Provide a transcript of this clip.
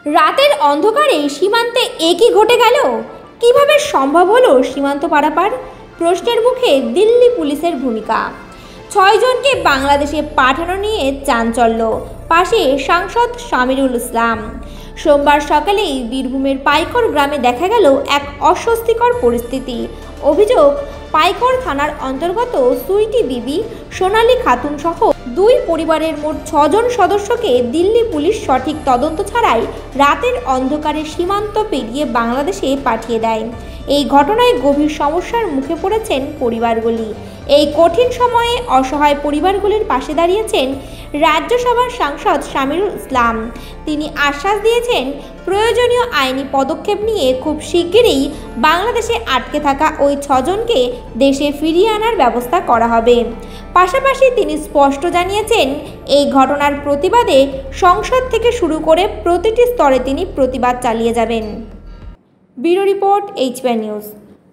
রাতের অন্ধকারে সীমান্তে একই ঘটে গেল। কিভাবে সম্ভব হলো সীমান্ত পারাপার? প্রশ্নের মুখে দিল্লি পুলিশের ভূমিকা। 6 জনকে বাংলাদেশে পাঠানো নিয়ে চাঞ্চল্য, পাশে সাংসদ শামিরুল ইসলাম। সোমবার সকালেই বীরভূমের পাইকর গ্রামে দেখা গেল এক অস্বস্তিকর পরিস্থিতি। অভিযোগ, পাইকর থানার অন্তর্গত সুইটি বিবি, সোনালী খাতুন সহ 2 পরিবারের মোট 6 জন সদস্যকে দিল্লি পুলিশ সঠিক তদন্ত ছাড়াই রাতের অন্ধকারে সীমান্ত পেরিয়ে বাংলাদেশে পাঠিয়ে দেয়। এই ঘটনায় গভীর সমস্যার মুখে পড়েছেন পরিবারগুলি। এই কঠিন সময়ে অসহায় পরিবারগুলির পাশে দাঁড়িয়েছেন রাজ্যসভার সাংসদ শামিরুল ইসলাম। তিনি আশ্বাস দিয়েছেন, প্রয়োজনীয় আইনি পদক্ষেপ নিয়ে খুব শিগগিরই বাংলাদেশে আটকে থাকা ওই 6 জনকে দেশে ফিরিয়ে আনার ব্যবস্থা করা হবে। পাশাপাশি তিনি স্পষ্ট জানিয়েছেন, এই ঘটনার প্রতিবাদে সংসদ থেকে শুরু করে প্রতিটি স্তরে তিনি প্রতিবাদ চালিয়ে যাবেন। Bureau report, HY news.